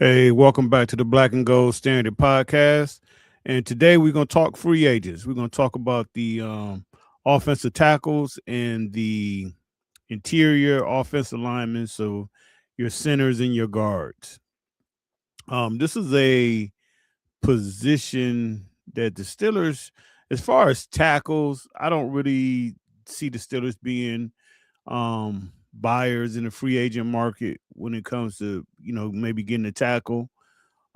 Hey, welcome back to the Black and Gold Standard Podcast. And today we're going to talk free agents. We're going to talk about the offensive tackles and the interior offensive linemen. So your centers and your guards. This is a position that the Steelers, as far as tackles, I don't really see the Steelers being buyers in the free agent market when it comes to, maybe getting a tackle.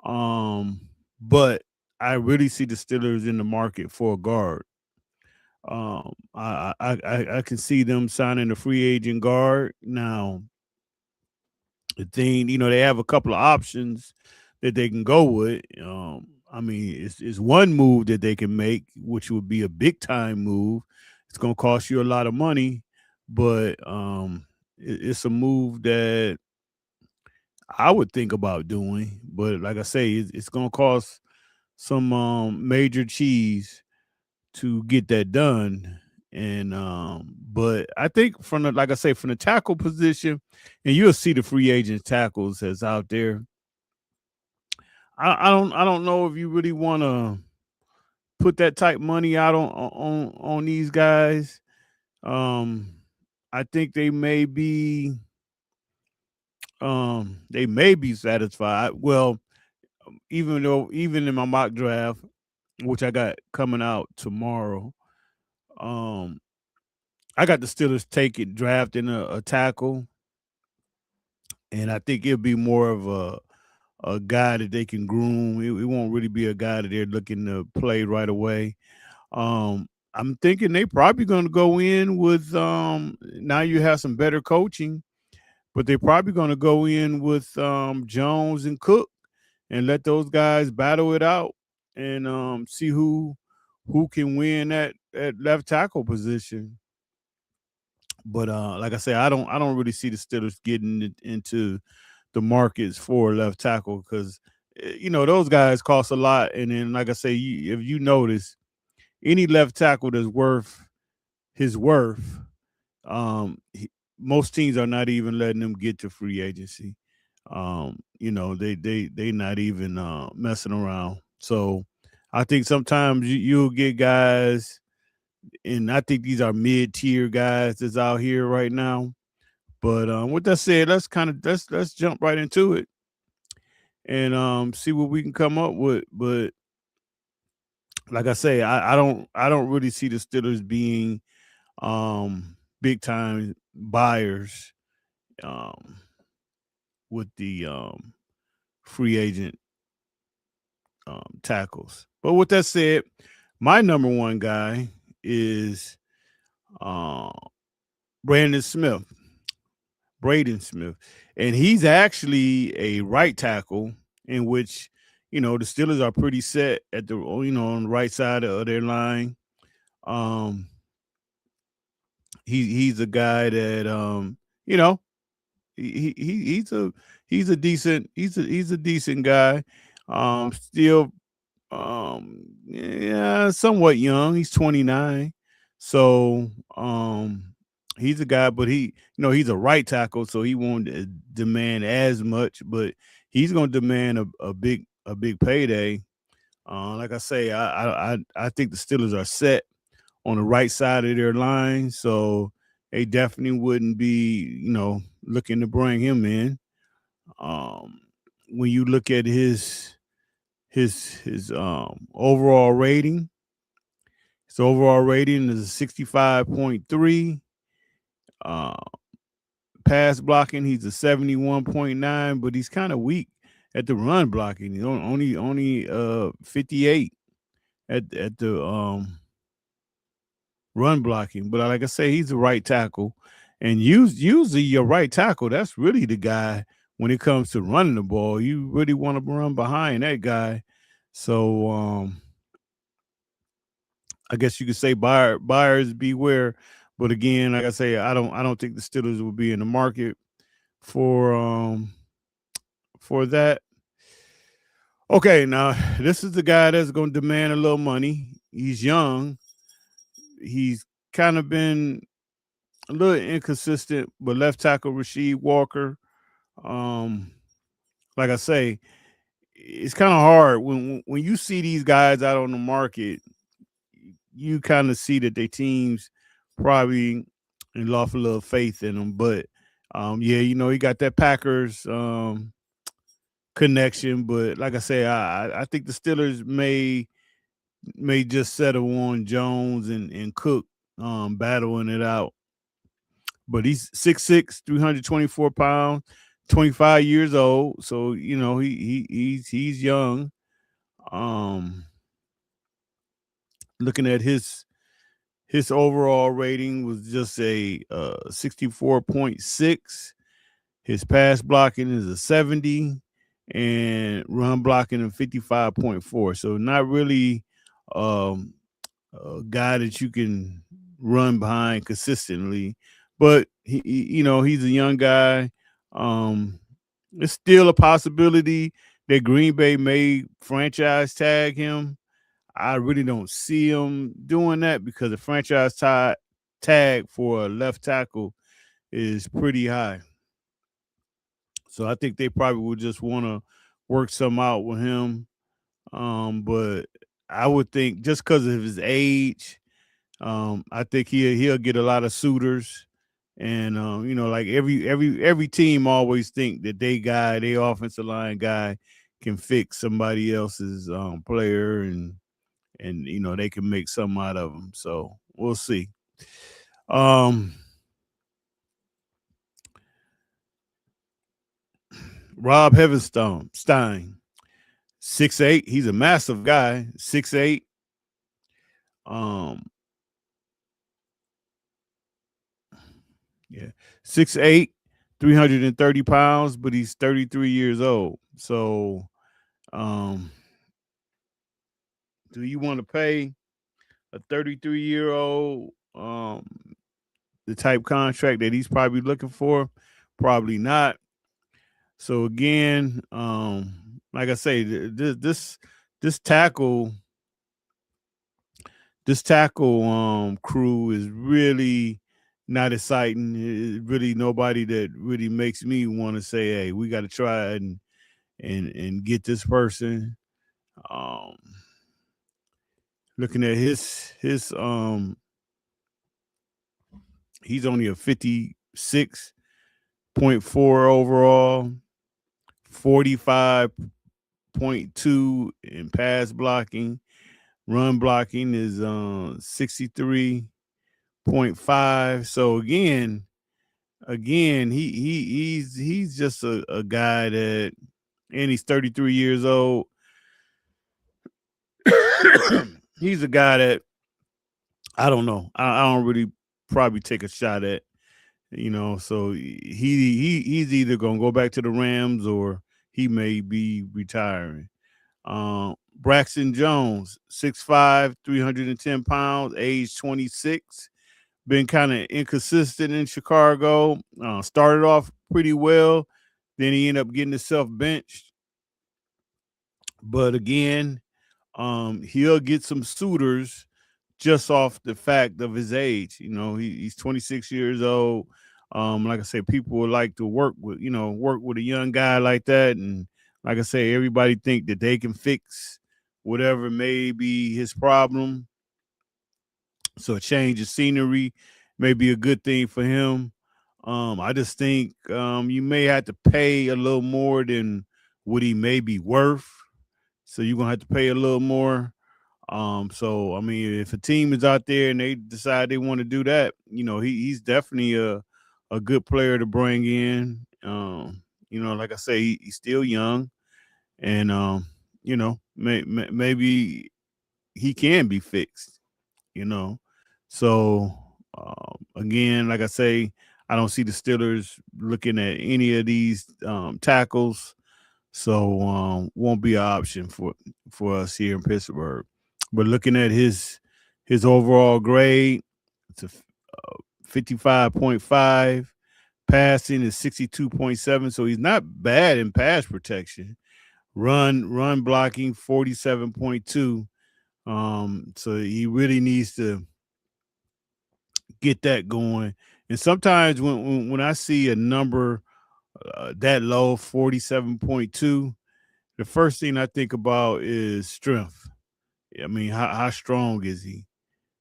Um, but I really see the Steelers in the market for a guard. I can see them signing a free agent guard. Now, the thing, they have a couple of options that they can go with. I mean, it's one move that they can make, which would be a big time move. It's going to cost you a lot of money, but it's a move that I would think about doing. But like I say, it's going to cost some major cheese to get that done. And but I think from the, like I say, from the tackle position, and you'll see the free agent tackles that's out there. I don't know if you really want to put that type money out on these guys. Um, I think they may be satisfied. Well, even in my mock draft, which I got coming out tomorrow, um, I got the Steelers taking drafting a tackle, and I think it'll be more of a guy that they can groom. It won't really be a guy that they're looking to play right away. I'm thinking they probably going to go in with now you have some better coaching, but they're probably going to go in with Jones and Cook and let those guys battle it out and see who can win at left tackle position. But like I say, I don't really see the Steelers getting into the markets for left tackle because those guys cost a lot. And then like I say, if you notice any left tackle that's worth his worth, most teams are not even letting them get to free agency. They not even messing around. So I think sometimes you'll get guys, and I think these are mid tier guys that's out here right now. But with that said, let's jump right into it and see what we can come up with. But like I say, I don't really see the Steelers being big time buyers um, with the free agent tackles. But with that said, my number one guy is uh, Brandon Smith, Braden Smith, and he's actually a right tackle in which the Steelers are pretty set at the on the right side of their line. Um, he's a guy that you know he's a decent he's a decent guy. Still yeah, somewhat young. He's 29. So he's a guy, but he's a right tackle, so he won't demand as much, but he's gonna demand a big payday. Like I say, I think the Steelers are set on the right side of their line, so they definitely wouldn't be, looking to bring him in. Um, when you look at his overall rating is a 65.3. Uh, pass blocking, he's a 71.9, but he's kind of weak at the run blocking. He's only 58 at the run blocking. But like I say, he's a right tackle, and usually your right tackle, that's really the guy when it comes to running the ball. You really want to run behind that guy. So I guess you could say buyers beware. But again, like I say, I don't think the Steelers will be in the market for that. Okay, now this is the guy that's going to demand a little money. He's young. He's kind of been a little inconsistent, but left tackle Rasheed Walker. Um, like I say, it's kind of hard when you see these guys out on the market. You kind of see that their teams probably lost a little faith in them. But yeah, he got that Packers connection. But like I say, I think the Steelers may just settle on Jones and Cook battling it out. But he's 6'6", 324 pounds, 25 years old. So he's young. Um, Looking at his overall rating was just a 64.6. His pass blocking is a 70, and run blocking a 55.4. So not really um, a guy that you can run behind consistently. But he's a young guy. Um, it's still a possibility that Green Bay may franchise tag him. I really don't see him doing that because the franchise tag for a left tackle is pretty high. So I think they probably would just want to work some out with him. But I would think just because of his age, I think he'll get a lot of suitors. And like every team always think that their offensive line guy can fix somebody else's player, and they can make something out of them. So we'll see. Um, Rob Heavenstone Stein, 6'8". He's a massive guy, 6'8". Um, yeah, 6'8", 330 pounds, but he's 33 years old. So, um, do you want to pay a 33-year-old the type contract that he's probably looking for? Probably not. So again, like I say, this tackle crew is really not exciting. It's really nobody that really makes me want to say, "Hey, we got to try and get this person." Um, Looking at he's only a 56.4 overall, 45.2 in pass blocking. Run blocking is 63.5. So again, he's just a guy that, and he's 33 years old. He's a guy that I don't know. I don't really probably take a shot at. So he's either gonna go back to the Rams or he may be retiring. Braxton Jones, 6'5", 310 pounds, age 26. Been kind of inconsistent in Chicago. Started off pretty well. Then he ended up getting himself benched. But again, he'll get some suitors just off the fact of his age. He's 26 years old. Like I say, people would like to work with a young guy like that. And like I say, everybody think that they can fix whatever may be his problem. So a change of scenery may be a good thing for him. I just think you may have to pay a little more than what he may be worth. So you're gonna have to pay a little more. So I mean, if a team is out there and they decide they want to do that, he's definitely a good player to bring in. Like I say, he's still young, and maybe he can be fixed. You know, so again, like I say, I don't see the Steelers looking at any of these tackles. So won't be an option for us here in Pittsburgh. But looking at his overall grade, it's a 55.5. Passing is 62.7. So he's not bad in pass protection. Run blocking 47.2. So he really needs to get that going. And sometimes when I see a number that low, 47.2. The first thing I think about is strength. I mean, how strong is he?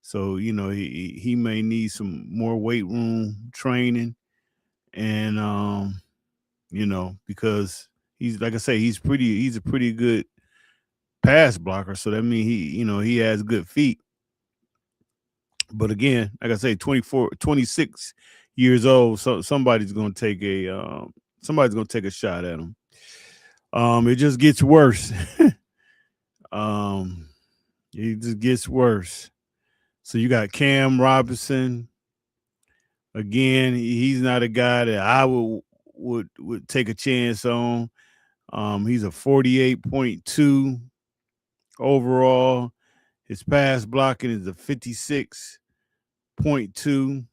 So he may need some more weight room training, and because he's like I say, he's a pretty good pass blocker. So that means he has good feet. But again, like I say, 24, 26 years old. So somebody's gonna take a shot at him. It just gets worse. um, it just gets worse. So you got Cam Robinson. Again, he's not a guy that I would take a chance on. He's a 48.2 overall. His pass blocking is a 56.2,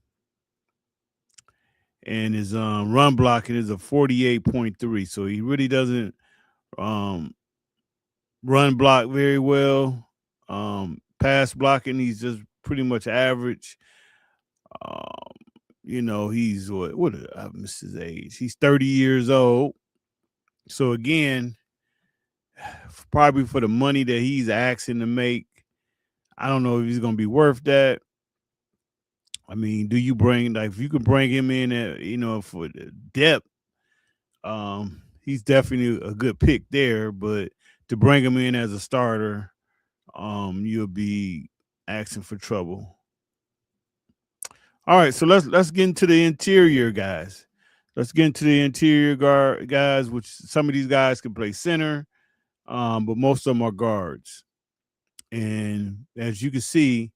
and his run blocking is a 48.3. So he really doesn't um, run block very well. Pass blocking, he's just pretty much average. Um, he's what I missed his age. He's 30 years old. So again, probably for the money that he's asking to make, I don't know if he's gonna be worth that. I mean, do you bring if you could bring him in at for the depth, he's definitely a good pick there. But to bring him in as a starter, you'll be asking for trouble. All right, so let's get into the interior guys. Let's get into the interior guard guys, which some of these guys can play center, but most of them are guards. And as you can see,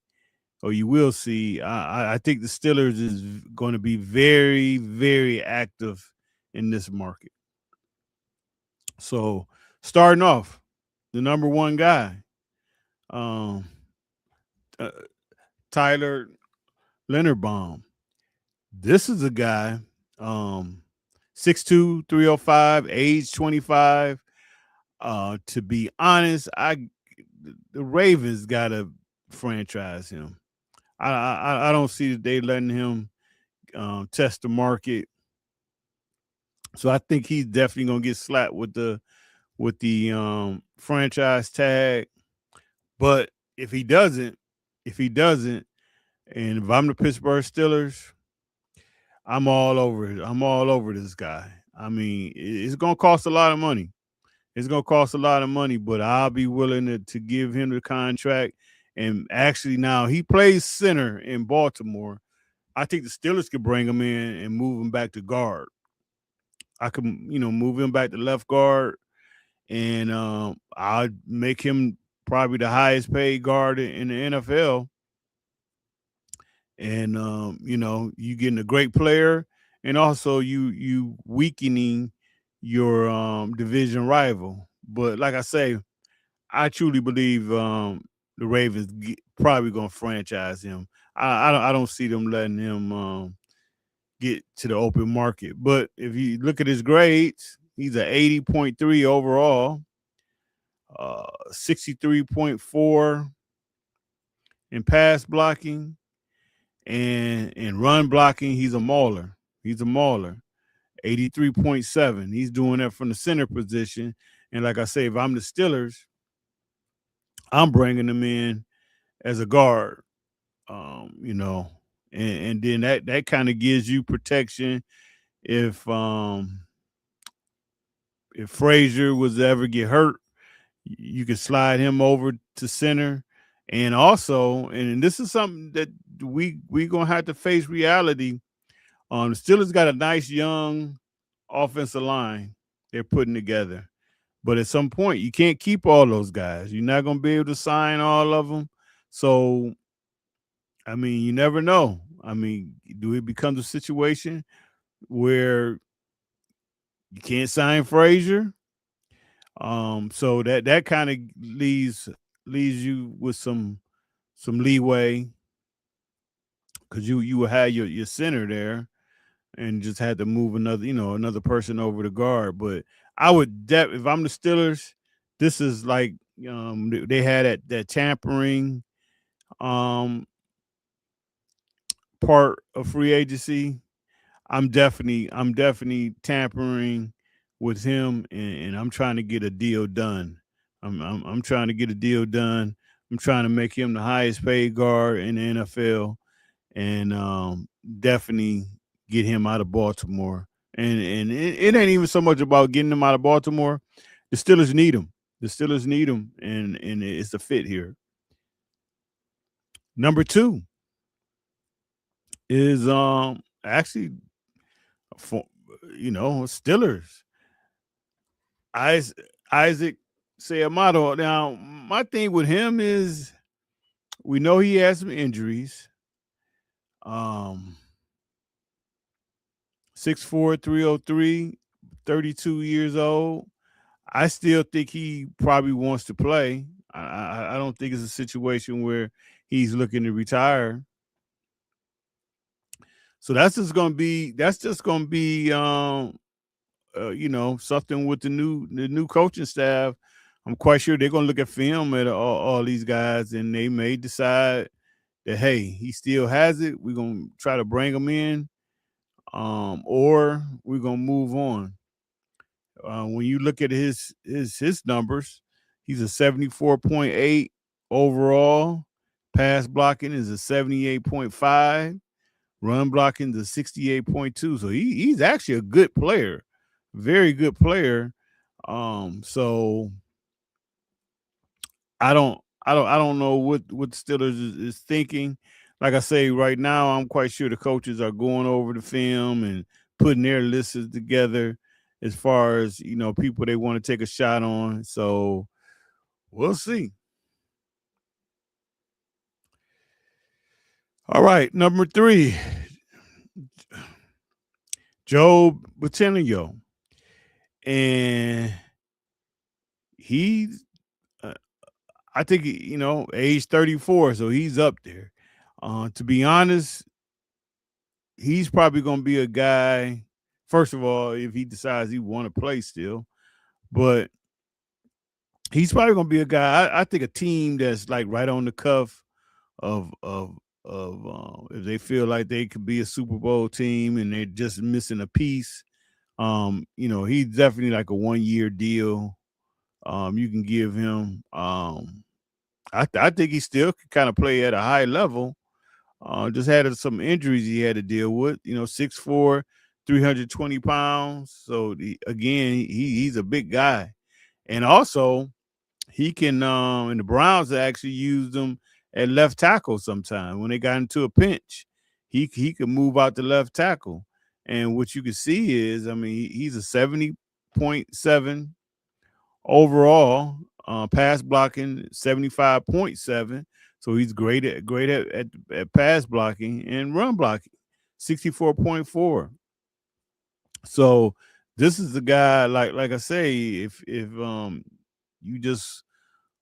or you will see, I think the Steelers is going to be very, very active in this market. So starting off, the number one guy, um, uh, Tyler Linderbaum. This is a guy, um, 6'2", 305, age 25. To be honest, the Ravens gotta franchise him. I don't see that they letting him test the market. So I think he's definitely gonna get slapped with the franchise tag. But if he doesn't, and if I'm the Pittsburgh Steelers, I'm all over it. I'm all over this guy. I mean, it's gonna cost a lot of money. It's gonna cost a lot of money, but I'll be willing to give him the contract. And actually, now he plays center in Baltimore. I think the Steelers could bring him in and move him back to guard. I could, move him back to left guard, and I'll make him probably the highest paid guard in the NFL. And you getting a great player, and also you weakening your division rival. But like I say, I truly believe the Ravens probably gonna franchise him. I don't see them letting him get to the open market. But if you look at his grades, he's an 80.3 overall, 63.4 in pass blocking, and in run blocking, he's a mauler. He's a mauler. 83.7. He's doing that from the center position. And like I say, if I'm the Steelers, I'm bringing him in as a guard. Um, you know, and then that kind of gives you protection if if Frazier was to ever get hurt, you can slide him over to center. And also, and this is something that we gonna have to face reality. The Steelers got a nice young offensive line they're putting together. But at some point, you can't keep all those guys. You're not going to be able to sign all of them. So, I mean, you never know. I mean, do it become a situation where you can't sign Frazier? So that kind of leaves you with some leeway because you will have your center there and just had to move another person over to guard. But I would if I'm the Steelers, this is like they had that tampering um part of free agency. I'm definitely tampering with him, and I'm trying to get a deal done. I'm trying to get a deal done. I'm trying to make him the highest paid guard in the NFL, and definitely get him out of Baltimore. And it ain't even so much about getting him out of Baltimore. The Steelers need him. The Steelers need him, and it's a fit here. Number two is actually for Steelers. Is- Isaac Sayamato. Now, my thing with him is we know he has some injuries. Um, 6'4", 303, 32 years old. I still think he probably wants to play. I don't think it's a situation where he's looking to retire. So that's just gonna be something with the new coaching staff. I'm quite sure they're gonna look at film at all these guys, and they may decide that hey, he still has it. We're gonna try to bring him in, or we're gonna move on. When you look at his numbers, he's a 74.8 overall. Pass blocking is a 78.5. Run blocking is a 68.2. So he's actually a good player, very good player. So I don't know what the Steelers is thinking. Like I say, right now I'm quite sure the coaches are going over the film and putting their lists together as far as people they want to take a shot on. So we'll see. All right, number three, Joe Batanio, and he's I think age 34, so he's up there. To be honest, he's probably going to be a guy. First of all, if he decides he want to play still, but he's probably going to be a guy. I think a team that's like right on the cuff of if they feel like they could be a Super Bowl team and they're just missing a piece. He's definitely like a 1 year deal. You can give him. I think he still can kind of play at a high level. Just had some injuries he had to deal with. 6'4", 320 pounds. So again, he's a big guy, and also he can. And the Browns actually used him at left tackle sometime when they got into a pinch. He could move out the left tackle, and what you can see is, I mean, he's a 70.7 overall, pass blocking 75.7. So he's great at pass blocking and run blocking 64.4. So this is the guy, like I say, if you just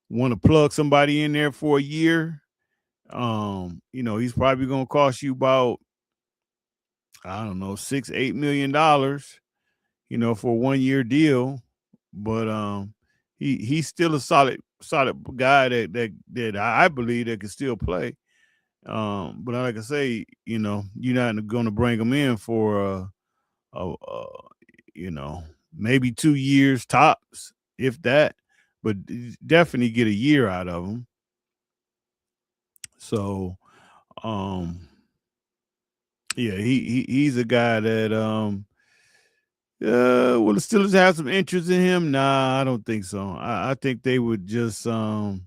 want to plug somebody in there for a year, he's probably gonna cost you about, I don't know, $6-8 million, for a 1 year deal. But he's still a solid guy that I believe that can still play. But like I say, you're not going to bring him in for a maybe 2 years tops, if that. But definitely get a year out of him. So yeah, he's a guy that will the Steelers have some interest in him? Nah, I don't think so. I think they would just deal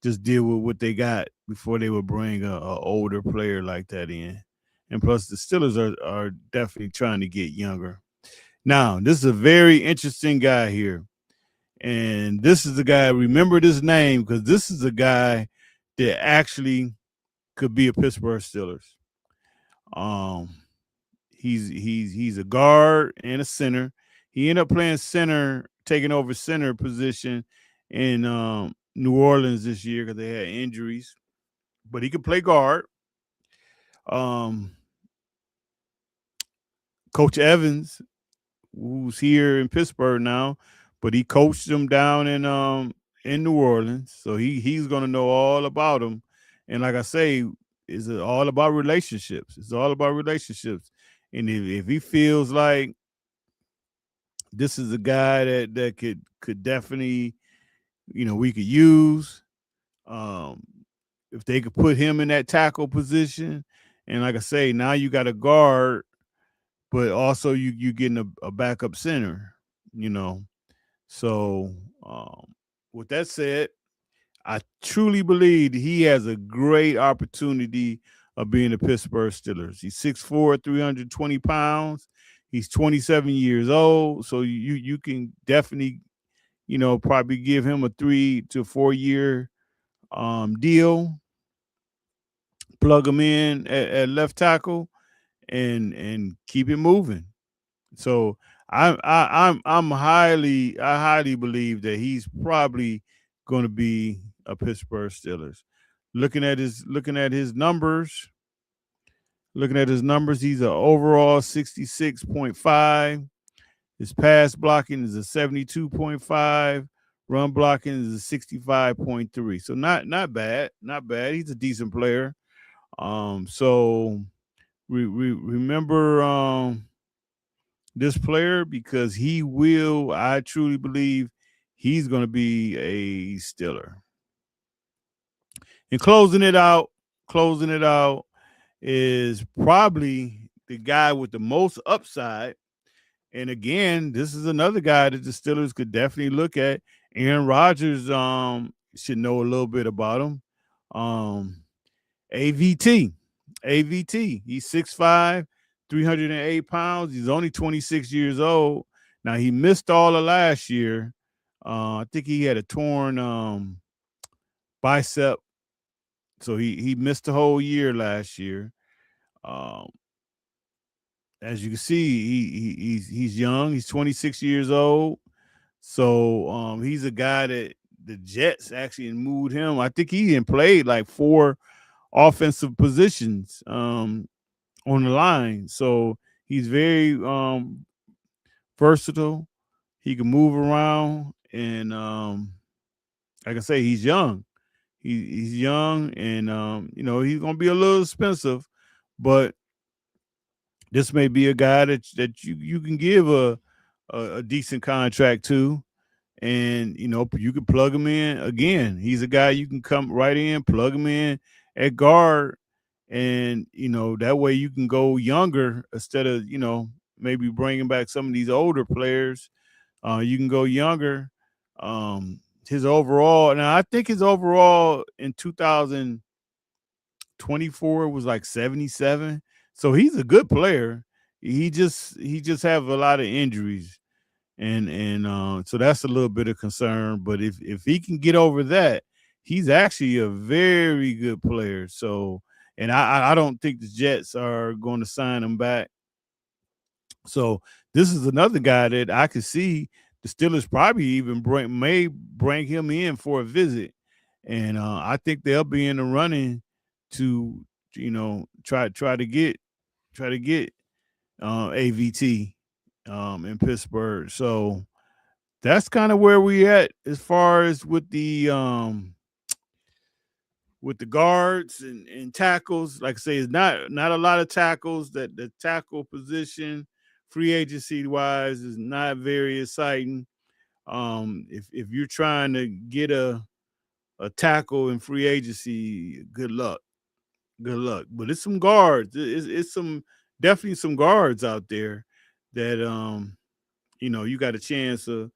with what they got before they would bring a older player like that in. And plus, the Steelers are definitely trying to get younger. Now, this is a very interesting guy here, and this is the guy. Remember this name because this is a guy that actually could be a Pittsburgh Steelers. Um, he's a guard and a center. He ended up playing center, taking over center position in New Orleans this year because they had injuries. But he could play guard. Um, Coach Evans, who's here in Pittsburgh now, but he coached them down in New Orleans, so he's gonna know all about them. And like I say, it's all about relationships. It's all about relationships. And if he feels like this is a guy that could definitely, we could use, um, if they could put him in that tackle position, and like I say, now you got a guard, but also you getting a backup center, you know. So with that said, I truly believe that he has a great opportunity of being the Pittsburgh Steelers. He's 6'4", 320 pounds. He's 27 years old. So you can definitely, probably give him a 3 to 4 year deal, plug him in at left tackle, and keep it moving. So I highly believe that he's probably going to be a Pittsburgh Steelers. Looking at his numbers, he's an overall 66.5. His pass blocking is a 72.5. Run blocking is a 65.3. So not bad, not bad. He's a decent player. So we remember this player because I truly believe he's going to be a Steeler. And closing it out is probably the guy with the most upside. And again, this is another guy that the Steelers could definitely look at. Aaron Rodgers should know a little bit about him. AVT. AVT. He's 6'5", 308 pounds. He's only 26 years old. Now, he missed all of last year. I think he had a torn bicep. So he missed the whole year last year. Um, as you can see, he's young. He's 26 years old. So he's a guy that the Jets actually moved him. I think he even played like 4 offensive positions on the line. So he's very versatile. He can move around, and like I say, he's young. He's young, and he's gonna be a little expensive, but this may be a guy that you can give a decent contract to, and you can plug him in. Again, he's a guy you can come right in, plug him in at guard, and that way you can go younger instead of maybe bringing back some of these older players. You can go younger. His overall, now I think his overall in 2024 was like 77. So he's a good player. He just have a lot of injuries, and so that's a little bit of concern. But if he can get over that, he's actually a very good player. So, and I don't think the Jets are going to sign him back. So this is another guy that I could see the Steelers probably even bring him in for a visit, and I think they'll be in the running to try to get AVT in Pittsburgh. So that's kind of where we at as far as with the guards and tackles. Like I say, it's not a lot of tackles. That the tackle position, free agency wise, is not very exciting. If you're trying to get a tackle in free agency, good luck. Good luck. But it's some guards. It's some definitely some guards out there that you got a chance of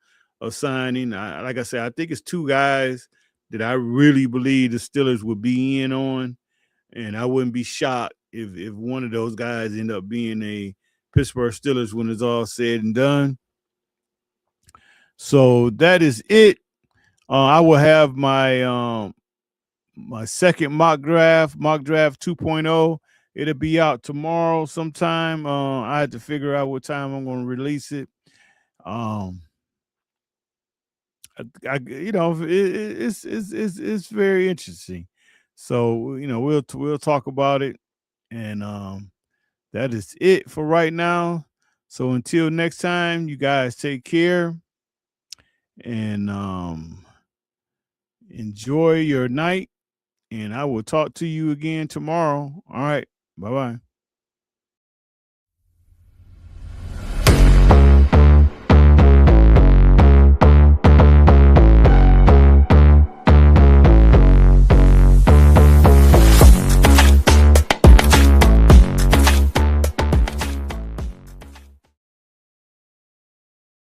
signing. Like I said, I think it's 2 guys that I really believe the Steelers would be in on, and I wouldn't be shocked if one of those guys end up being a Pittsburgh Steelers when it's all said and done. So that is it. I will have my second mock draft 2.0. It'll be out tomorrow sometime. I had to figure out what time I'm going to release it. It's very interesting. So we'll talk about it, and that is it for right now. So until next time, you guys take care, and enjoy your night. And I will talk to you again tomorrow. All right. Bye bye.